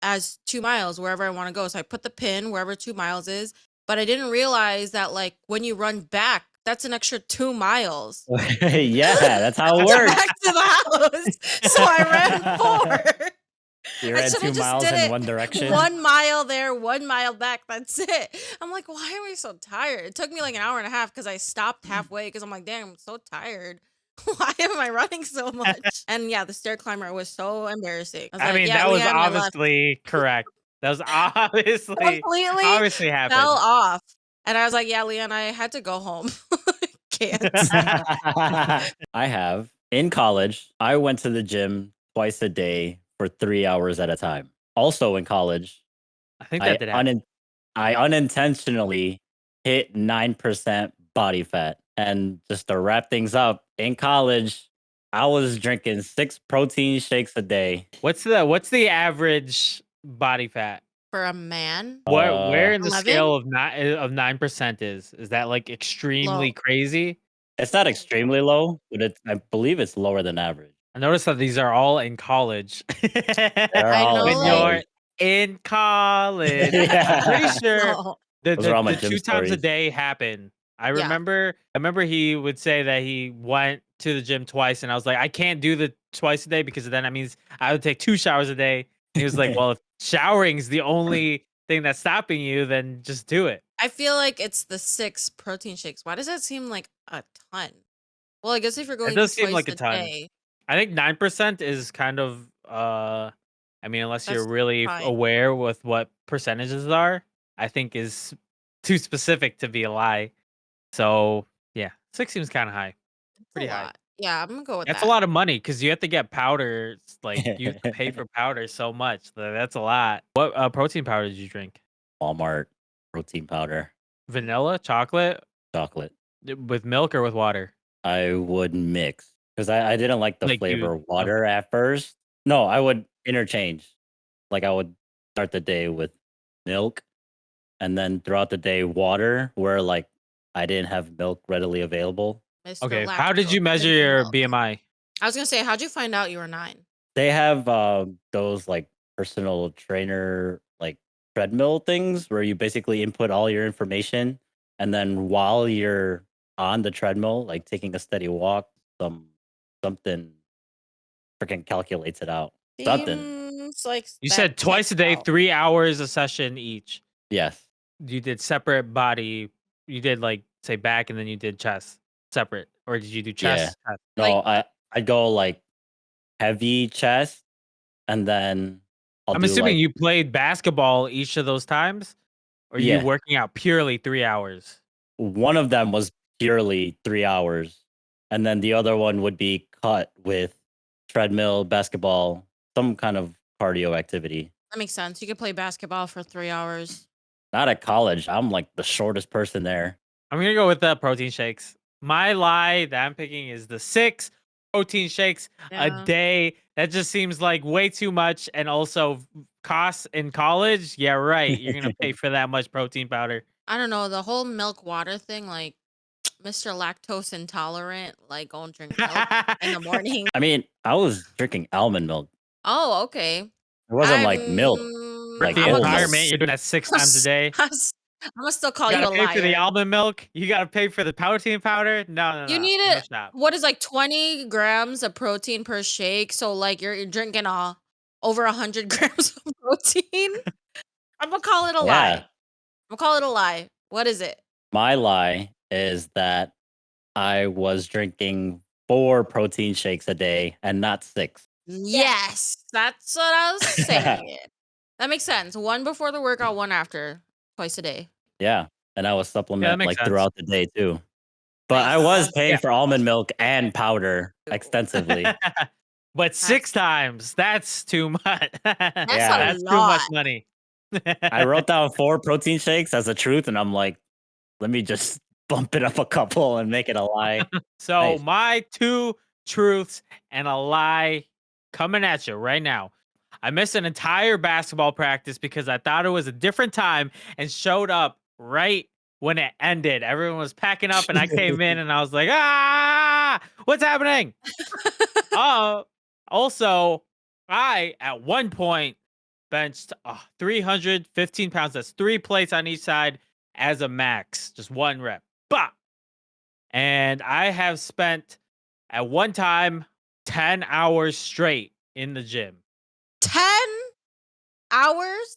as 2 miles wherever I want to go. So I put the pin wherever 2 miles is, but I didn't realize that like when you run back, that's an extra 2 miles Yeah, that's how it to works. back to the house. So I ran 4. You I ran should 2 have just miles did in it one direction. 1 mile there, 1 mile back. That's it. I'm like, why am I so tired? It took me like an hour and a half because I stopped halfway because I'm like, damn, I'm so tired. Why am I running so much? And yeah, the stair climber was so embarrassing. I was I like, mean, yeah, that was Leanne, I left. obviously correct. That was Completely obviously fell happened. off. And I was like, yeah, Leanne, I had to go home. Can't. I have. In college, I went to the gym twice a day for 3 hours at a time. Also in college, I think I that did happen. I unintentionally hit 9% body fat. And just to wrap things up, in college, I was drinking 6 protein shakes a day. What's the average body fat? For a man, Where in the 11? scale of 9% is that like extremely Low. crazy? It's not extremely low, but I believe it's lower than average. I noticed that these are all in college. They're I all know, in When like, you're college. in college, I'm pretty Yeah. sure no. Those are all my the gym 2 times a stories. day happen. Yeah. I remember he would say that he went to the gym twice, and I was like, I can't do the twice a day because then that means I would take 2 showers a day. And he was like, well, if showering's the only thing that's stopping you, then just do it. I feel like it's the 6 protein shakes. Why does that seem like a ton? Well, I guess if you're It going does seem twice like a a ton. day, I think 9% is kind of I mean, unless you're that's really fine. aware with what percentages are, I think is too specific to be a lie. So yeah, 6 seems kind of high, It's a pretty high. lot. Yeah, I'm gonna go with That's a that. lot of money because you have to get powder. Like you have to pay for powder so much. That's a lot. What protein powder did you drink? Walmart protein powder, Vanilla, chocolate, chocolate. with milk or with water? I would mix because I didn't like the Like you, flavor of okay. water at first. No, I would interchange. Like I would start the day with milk and then throughout the day water where like I didn't have milk readily available. Mr. Okay. How did Lactose you measure your Intolerant. BMI? I was gonna say, how'd you find out you were 9? They have those like personal trainer like treadmill things where you basically input all your information, and then while you're on the treadmill, like taking a steady walk, something freaking calculates it out. Something. Seems like You that said twice checks a day, out. 3 hours a session each. Yes. You did separate body. You did like say back, and then you did chest separate, or did you do Yeah. chest? Chest? No, Like, I go like heavy chest, and then I'll I'm do assuming like you played basketball each of those times, or you yeah. working out purely 3 hours. One of them was purely 3 hours, and then the other one would be cut with treadmill, basketball, some kind of cardio activity. that makes sense. You could play basketball for 3 hours. Not at college. I'm like the shortest person there. I'm gonna go with the protein shakes. My lie that I'm picking is the 6 protein shakes a Yeah. day. That just seems like way too much, and also costs in college. Yeah, right. You're gonna pay for that much protein powder. I don't know. The whole milk water thing, like Mr. Lactose Intolerant, like go and drink milk in the morning. I mean, I was drinking almond milk. Oh, okay. It wasn't like milk, Worth like the I'm whole milk. environment. You're doing that 6 times a day. gonna still call You you gotta a pay for the liar. almond milk. You gotta pay for the protein powder. No, no, You no, need no it. shot. What is like 20 grams of protein per shake? So like you're drinking over 100 grams of protein. I'm gonna call it a lie. Yeah. I'm gonna call it a lie. What is it? My lie is that I was drinking 4 protein shakes a day and not 6. Yes, that's what I was saying. That makes sense. One before the workout, one after, twice a day. Yeah, and I was Yeah, that supplement, makes like, sense. throughout the day too. But I Nice. was paying Yeah. for almond milk and powder extensively. But 6 times, that's too much. That's Yeah. a That's too much lot. money. I wrote down 4 protein shakes as a truth, and I'm like, "Let me just bump it up a couple and make it a lie." So Nice. my 2 truths and a lie coming at you right now. I missed an entire basketball practice because I thought it was a different time and showed up right when it ended. Everyone was packing up and I came in and I was like, ah, what's happening? Uh, also, I at one point benched 315 pounds. That's 3 plates on each side as a max, just one rep. Bah! And I have spent at one time 10 hours straight in the gym. 10 hours?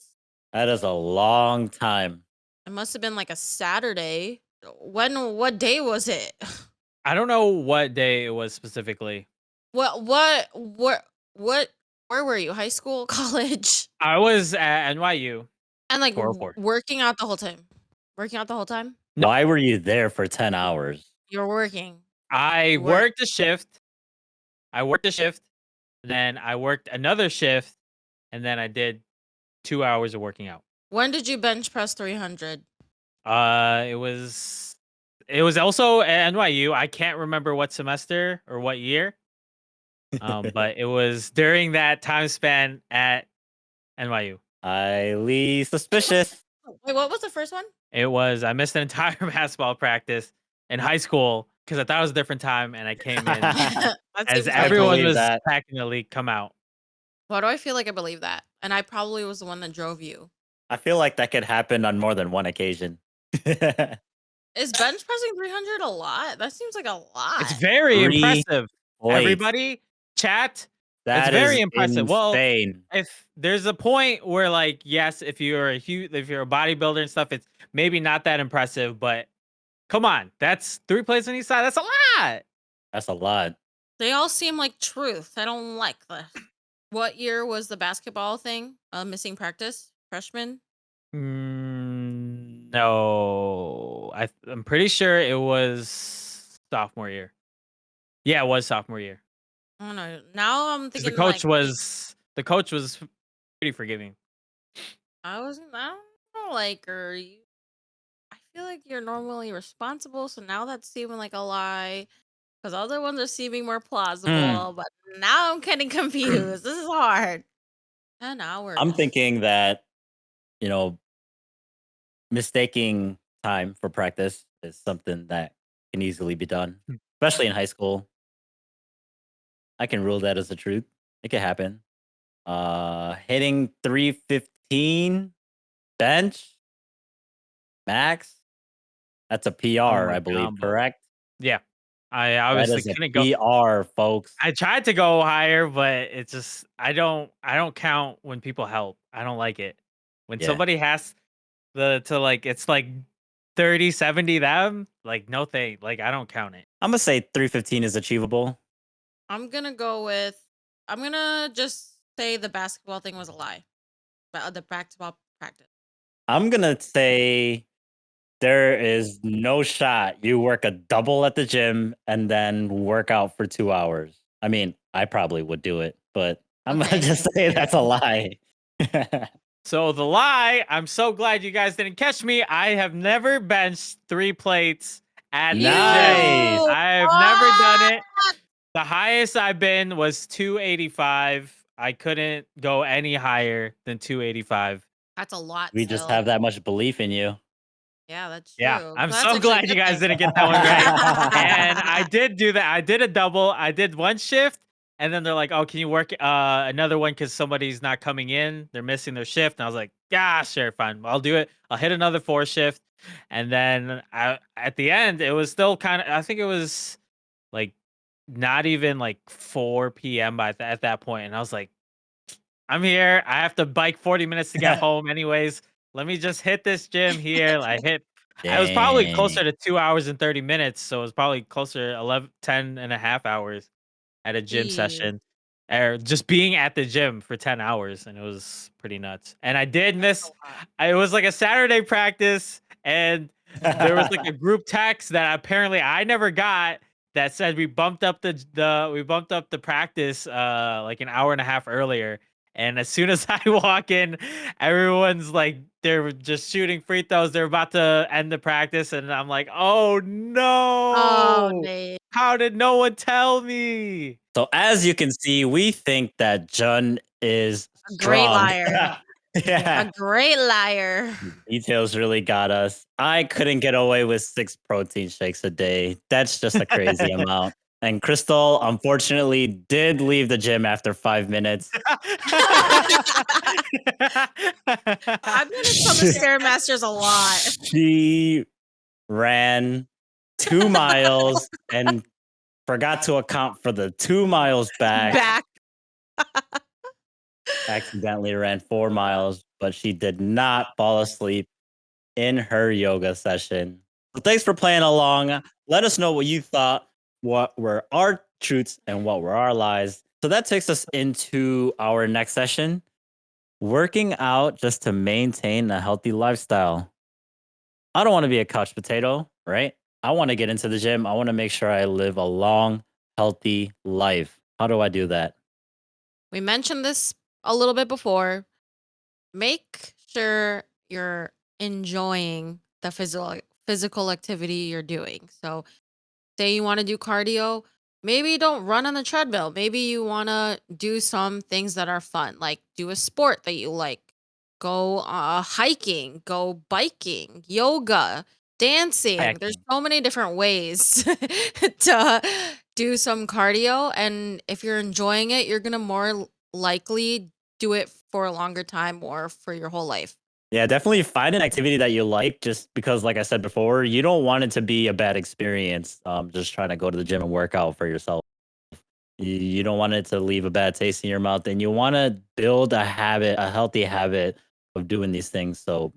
That is a long time. It must have been like a Saturday. What day was it? I don't know what day it was specifically. What where were you? High school, college? I was at NYU. And like 404. working out the whole time. Working out the whole time? No. Why were you there for 10 hours? You're working. I You work- worked a shift. Then I worked another shift, and then I did 2 hours of working out. When did you bench press 300? It was also at NYU. I can't remember what semester or what year. But it was during that time span at NYU. Highly suspicious. Wait, what was the first one? I missed an entire basketball practice in high school because I thought it was a different time, and I came in That as seems like- everyone believe was that. packing the league come out. Why do I feel like I believe that? And I probably was the one that drove you. I feel like that could happen on more than one occasion. Is bench pressing 300 a lot? That seems like a lot. It's very 3 impressive. plates. Everybody, chat. That very is impressive. Well, insane. If there's a point where, like, yes, if you're a bodybuilder and stuff, it's maybe not that impressive. But come on, that's 3 plates on each side. That's a lot. That's a lot. They all seem like truth. I don't like this. What year was the basketball thing? Missing practice? Freshman? No, I'm pretty sure it was sophomore year. Yeah, it was sophomore year. I don't know. Now I'm 'Cause thinking the coach was pretty forgiving. I don't like her. I feel like you're normally responsible, so now that's seeming like a lie. Because other ones are seeming more plausible, but now I'm getting confused. This is hard. 10 hours. I'm thinking that, you know, mistaking time for practice is something that can easily be done, especially in high school. I can rule that as the truth. It could happen. Hitting 315 bench, max. That's a Oh PR, my I believe, combo. correct? Yeah. I That obviously is a couldn't go. PR, folks. I tried to go higher, but it's just I don't count when people help. I don't like it. When Yeah. somebody has the to like it's like 30, 70 them, like no thing. Like I don't count it. I'm gonna say 315 is achievable. I'm gonna go with. I'm gonna just say the basketball thing was a lie. But the basketball practice. I'm gonna say there is no shot you work a double at the gym and then work out for 2 hours. I mean, I probably would do it, but I'm gonna Okay. just say that's a lie. So the lie, I'm so glad you guys didn't catch me. I have never benched 3 plates at the gym. Nice. You I've never done what? it. The highest I've been was 285. I couldn't go any higher than 285. That's a lot We just still. have that much belief in you. Yeah, that's Yeah, true. I'm So that's so actually a glad you good guys thing. didn't get that one right. And I did do that. I did a double. I did one shift, and then they're like, "Oh, can you work another one because somebody's not coming in? They're missing their shift." And I was like, "Yeah, sure, fine. I'll do it. I'll hit another 4 shift." And then at the end, it was still kind of. I think it was like not even like 4 p.m. At that point, and I was like, I'm here. I have to bike 40 minutes to get home anyways. Let me just hit this gym here. I was probably Dang. closer to 2 hours and 30 minutes. So it was probably closer 11, 10 and a half hours at a gym Jeez, session or just being at the gym for 10 hours. And it was pretty nuts. And I did that's miss, a lot. it was like a Saturday practice. And there was like a group text that apparently I never got that said we bumped up the practice like an hour and a half earlier. And as soon as I walk in, everyone's like, they're just shooting free throws. They're about to end the practice. And I'm like, oh Oh, no. Nate, How did no one tell me? So as you can see, we think that Jun is a great strong. liar. A Yeah. great liar. Details really got us. I couldn't get away with 6 protein shakes a day. That's just a crazy amount. And Crystal, unfortunately, did leave the gym after 5 minutes. I've been in some of Stairmasters a lot. She ran 2 miles and forgot to account for the 2 miles back. Back. Accidentally ran 4 miles, but she did not fall asleep in her yoga session. So thanks for playing along. Let us know what you thought, what were our truths and what were our lies. So that takes us into our next session, working out just to maintain a healthy lifestyle. I don't want to be a couch potato, right? I want to get into the gym. I want to make sure I live a long, healthy life. How do I do that? We mentioned this a little bit before. Make sure you're enjoying the physical activity you're doing. So, say you want to do cardio, maybe don't run on the treadmill. Maybe you want to do some things that are fun, like do a sport that you like. Go hiking, go biking, yoga, dancing. There's Hacking. so many different ways to do some cardio. And if you're enjoying it, you're going to more likely do it for a longer time or for your whole life. Yeah, definitely find an activity that you like just because, like I said before, you don't want it to be a bad experience. Just trying to go to the gym and work out for yourself. You don't want it to leave a bad taste in your mouth, and you want to build a habit, a healthy habit of doing these things. So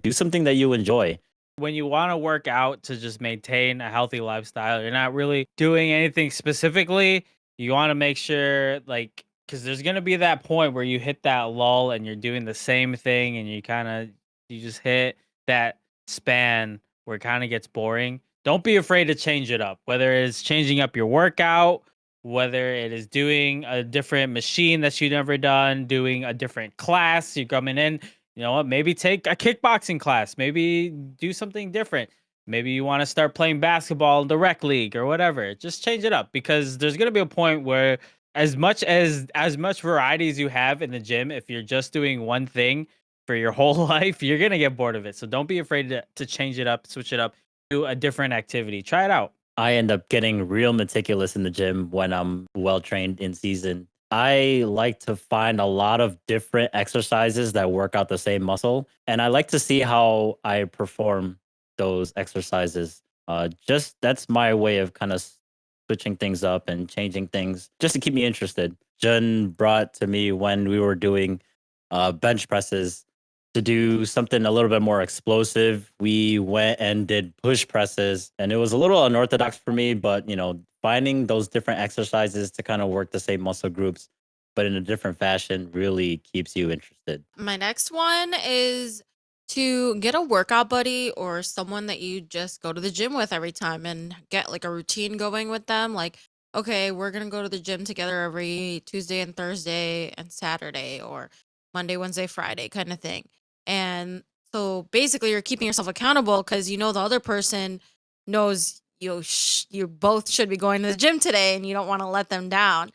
do something that you enjoy. When you want to work out to just maintain a healthy lifestyle, you're not really doing anything specifically. You want to make sure, like, because there's going to be that point where you hit that lull and you're doing the same thing and you just hit that span where it kind of gets boring. Don't be afraid to change it up, whether it's changing up your workout, whether it is doing a different machine that you've never done, doing a different class, you're coming in, you know what? Maybe take a kickboxing class. Maybe do something different. Maybe you want to start playing basketball in the rec league or whatever. Just change it up because there's going to be a point where as much variety as you have in the gym, if you're just doing one thing for your whole life, you're going to get bored of it. So don't be afraid to change it up, switch it up, do a different activity. Try it out. I end up getting real meticulous in the gym when I'm well trained in season. I like to find a lot of different exercises that work out the same muscle, and I like to see how I perform those exercises. Just that's my way of kind of switching things up and changing things just to keep me interested. Jun brought to me when we were doing bench presses to do something a little bit more explosive. We went and did push presses, and it was a little unorthodox for me, but finding those different exercises to kind of work the same muscle groups, but in a different fashion, really keeps you interested. My next one is to get a workout buddy or someone that you just go to the gym with every time and get like a routine going with them. Like, okay, we're going to go to the gym together every Tuesday and Thursday and Saturday, or Monday, Wednesday, Friday kind of thing. And so basically, you're keeping yourself accountable because you know the other person knows you both should be going to the gym today and you don't want to let them down.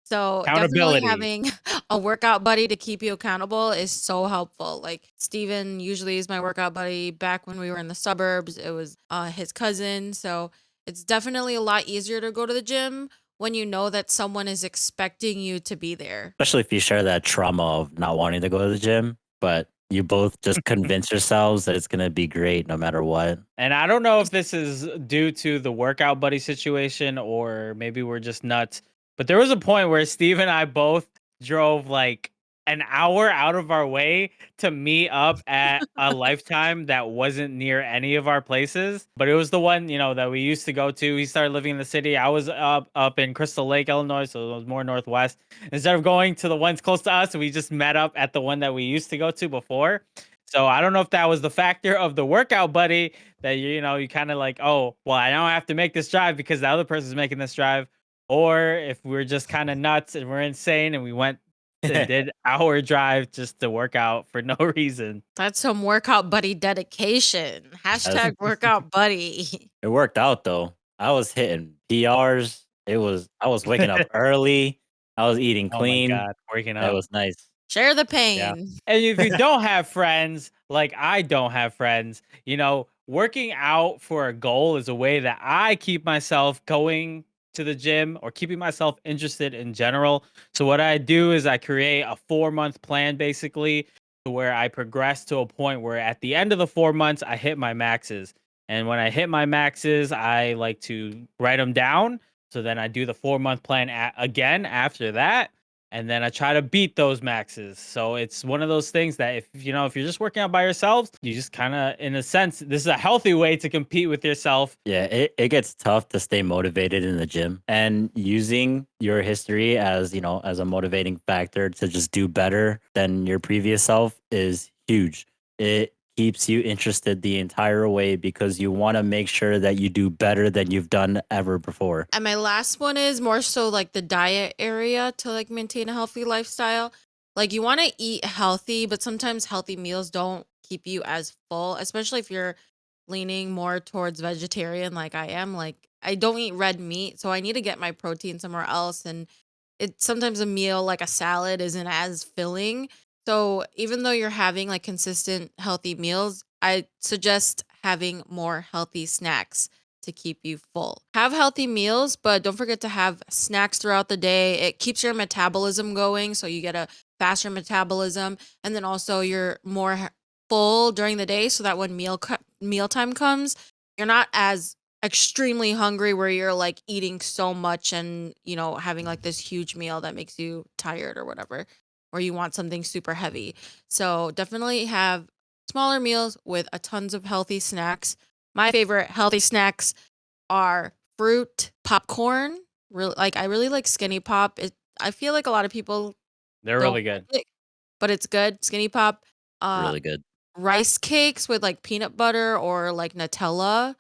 So definitely Accountability. having a workout buddy to keep you accountable is so helpful. Like Steven usually is my workout buddy. Back when we were in the suburbs, it was his cousin. So it's definitely a lot easier to go to the gym when you know that someone is expecting you to be there. Especially if you share that trauma of not wanting to go to the gym, but you both just convince yourselves that it's going to be great no matter what. And I don't know if this is due to the workout buddy situation or maybe we're just nuts. But there was a point where Steve and I both drove like an hour out of our way to meet up at a Lifetime that wasn't near any of our places. But it was the one, that we used to go to. He started living in the city. I was up in Crystal Lake, Illinois, so it was more northwest. Instead of going to the ones close to us, we just met up at the one that we used to go to before. So I don't know if that was the factor of the workout buddy that you kind of like, oh, well, I don't have to make this drive because the other person's making this drive, or if we're just kind of nuts and we're insane and we went and did our drive just to work out for no reason. That's some workout buddy dedication. As Hashtag workout buddy. it worked out though. I was hitting PRs. I was waking up early. I was eating Oh my clean. god, waking It up. was nice. Share the Yeah. pain. And if you don't have friends, like I don't have friends, working out for a goal is a way that I keep myself going to the gym or keeping myself interested in general. So what I do is I create a 4-month plan basically to where I progress to a point where at the end of the 4 months I hit my maxes. And when I hit my maxes, I like to write them down. So then I do the 4-month plan again after that, and then I try to beat those maxes. So it's one of those things that if you're just working out by yourselves, you just kind of, in a sense, this is a healthy way to compete with yourself. Yeah, it gets tough to stay motivated in the gym. And using your history as, as a motivating factor to just do better than your previous self is huge. It keeps you interested the entire way because you want to make sure that you do better than you've done ever before. And my last one is more so like the diet area to like maintain a healthy lifestyle. Like you want to eat healthy, but sometimes healthy meals don't keep you as full, especially if you're leaning more towards vegetarian like I am. Like I don't eat red meat, so I need to get my protein somewhere else, and it sometimes a meal like a salad isn't as filling. So even though you're having like consistent healthy meals, I suggest having more healthy snacks to keep you full. Have healthy meals, but don't forget to have snacks throughout the day. It keeps your metabolism going, so you get a faster metabolism, and then also you're more full during the day, so that when mealtime comes, you're not as extremely hungry where you're like eating so much and having like this huge meal that makes you tired or whatever, or you want something super heavy. So definitely have smaller meals with a tons of healthy snacks. My favorite healthy snacks are fruit, popcorn. Really, like I really like Skinny Pop. I feel like a lot of people They're don't really good. like it, but it's good. Skinny Pop. Uh, Really good. rice cakes with like peanut butter or like Nutella,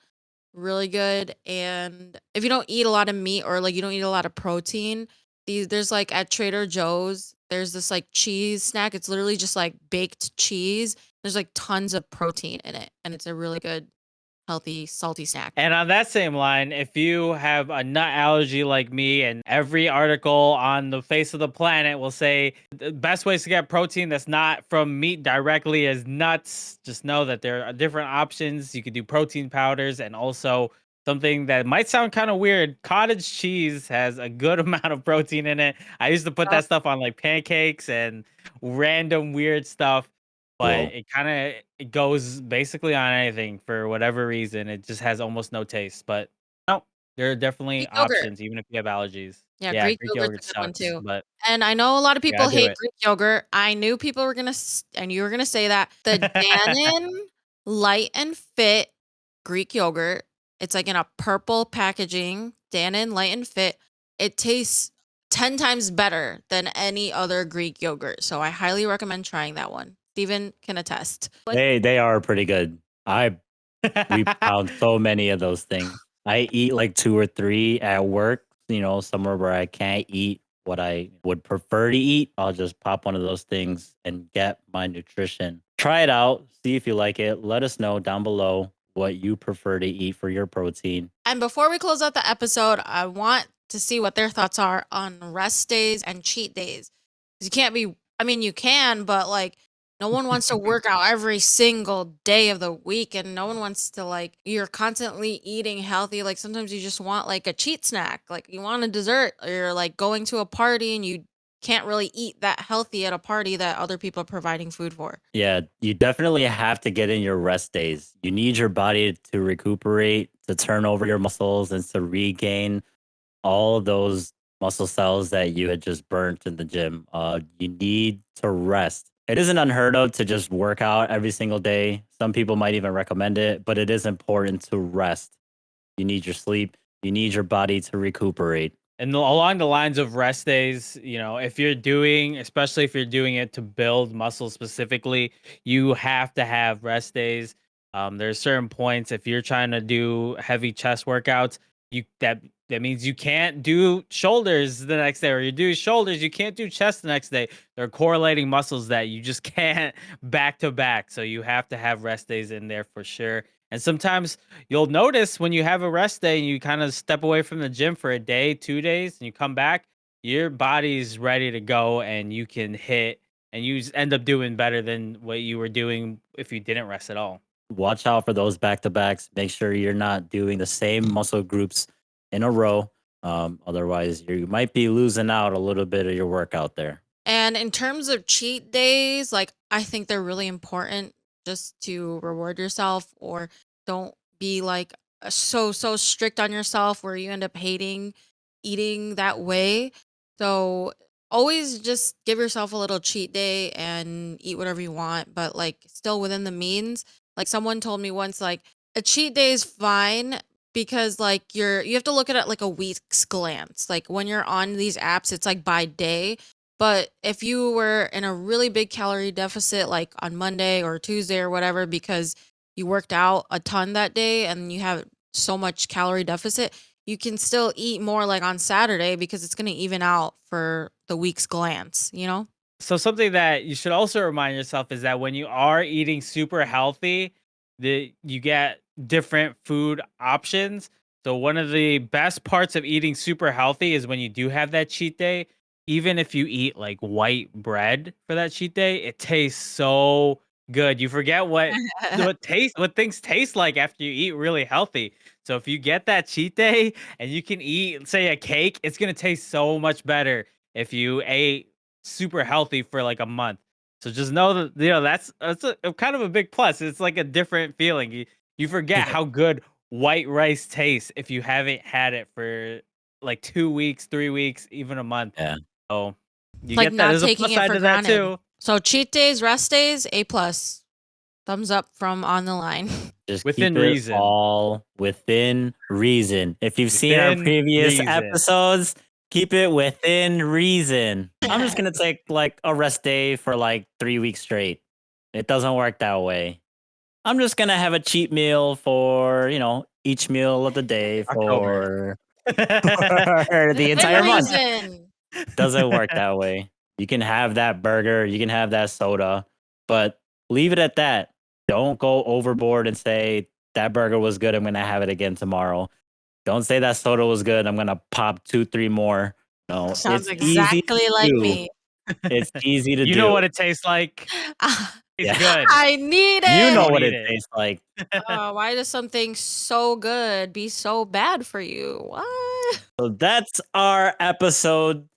really good. And if you don't eat a lot of meat or like you don't eat a lot of protein, there's like at Trader Joe's, there's this like cheese snack. It's literally just like baked cheese. There's like tons of protein in it, and it's a really good, healthy, salty snack. And on that same line, if you have a nut allergy like me, and every article on the face of the planet will say the best ways to get protein that's not from meat directly is nuts, just know that there are different options. You could do protein powders and also something that might sound kind of weird. Cottage cheese has a good amount of protein in it. I used to put Uh, that stuff on like pancakes and random weird stuff, but Cool. it kind of it goes basically on anything for whatever reason. It just has almost no taste. But no, there are definitely Greek yogurt. options, even if you have allergies. Yeah, Yeah, Greek Greek yogurt's yogurt a good one sucks, too. but And I know a lot of you gotta people do hate it. Greek yogurt. I knew people were and you were gonna say that. The Dannon Light and Fit Greek yogurt. It's like in a purple packaging. Dannon Light and Fit. It tastes 10 times better than any other Greek yogurt. So I highly recommend trying that one. Steven can attest. What? They are pretty good. We found so many of those things. I eat like 2 or 3 at work, somewhere where I can't eat what I would prefer to eat. I'll just pop one of those things and get my nutrition. Try it out, see if you like it. Let us know down below what you prefer to eat for your protein. And before we close out the episode, I want to see what their thoughts are on rest days and cheat days. 'Cause you can't be, I mean, you can, but like, no one wants to work out every single day of the week, and no one wants to, like, you're constantly eating healthy. Like, sometimes you just want like a cheat snack, like, you want a dessert, or you're like going to a party and you can't really eat that healthy at a party that other people are providing food for. Yeah, you definitely have to get in your rest days. You need your body to recuperate, to turn over your muscles, and to regain all of those muscle cells that you had just burnt in the gym. You need to rest. It isn't unheard of to just work out every single day. Some people might even recommend it, but it is important to rest. You need your sleep. You need your body to recuperate. And along the lines of rest days, if you're doing, especially if you're doing it to build muscle specifically, you have to have rest days. There's certain points if you're trying to do heavy chest workouts, you that means you can't do shoulders the next day, or you do shoulders, you can't do chest the next day. There are correlating muscles that you just can't back to back. So you have to have rest days in there for sure. And sometimes you'll notice when you have a rest day and you kind of step away from the gym for a day, 2 days, and you come back, your body's ready to go and you can hit and you end up doing better than what you were doing if you didn't rest at all. Watch out for those back to backs. Make sure you're not doing the same muscle groups in a row. Otherwise, you might be losing out a little bit of your workout there. And in terms of cheat days, like, I think they're really important just to reward yourself, or don't be like so strict on yourself where you end up hating eating that way. So always just give yourself a little cheat day and eat whatever you want, but like still within the means. Like, someone told me once, like, a cheat day is fine because like you have to look at it like a week's glance. Like, when you're on these apps, it's like by day, but if you were in a really big calorie deficit, like on Monday or Tuesday or whatever, because you worked out a ton that day and you have so much calorie deficit, you can still eat more like on Saturday because it's going to even out for the week's glance, you know? So something that you should also remind yourself is that when you are eating super healthy, you get different food options. So one of the best parts of eating super healthy is when you do have that cheat day, even if you eat like white bread for that cheat day, it tastes so good. You forget what things taste like after you eat really healthy. So if you get that cheat day and you can eat, say, a cake, it's gonna taste so much better if you ate super healthy for like a month. So just know that that's a kind of a big plus. It's like a different feeling. You forget how good white rice tastes if you haven't had it for like 2 weeks, 3 weeks, even a month. Yeah. So you Like, get that. not There's a taking plus it side for to that granted. too. So cheat days, rest days, A plus. Thumbs up from on the line. Just Within keep it reason. all within reason. If you've seen our Within previous reason. episodes, keep it within reason. I'm just going to take like a rest day for like 3 weeks straight. It doesn't work that way. I'm just going to have a cheat meal for, each meal of the day October. for, for the Within entire month. reason. Doesn't work that way. You can have that burger, you can have that soda, but leave it at that. Don't go overboard and say that burger was good. I'm going to have it again tomorrow. Don't say that soda was good. I'm going to pop 2, 3 more. No, Sounds it's easy to exactly like do. me. It's easy to You know do. what it tastes like. It's Yeah. good. I need You know it. Don't what eat it it. tastes like. Why does something so good be so bad for you? What? So that's our episode.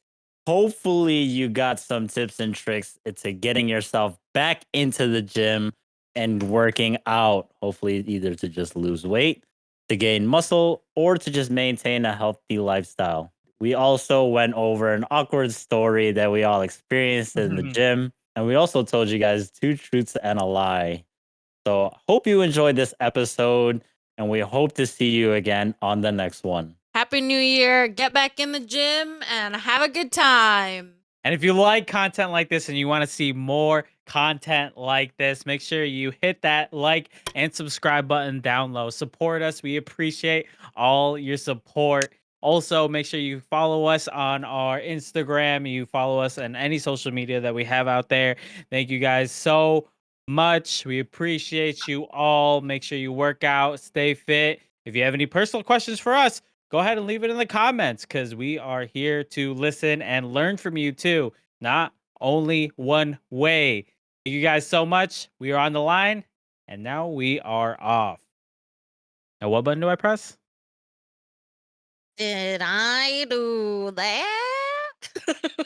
Hopefully, you got some tips and tricks to getting yourself back into the gym and working out. Hopefully, either to just lose weight, to gain muscle, or to just maintain a healthy lifestyle. We also went over an awkward story that we all experienced in the gym. And we also told you guys two truths and a lie. So, hope you enjoyed this episode. And we hope to see you again on the next one. Happy New Year. Get back in the gym and have a good time. And if you like content like this and you want to see more content like this, make sure you hit that like and subscribe button down low. Support us. We appreciate all your support. Also, make sure you follow us on our Instagram. You follow us on any social media that we have out there. Thank you guys so much. We appreciate you all. Make sure you work out, stay fit. If you have any personal questions for us, go ahead and leave it in the comments because we are here to listen and learn from you too. Not only one way. Thank you guys so much. We are on the line and now we are off. Now, what button do I press? Did I do that?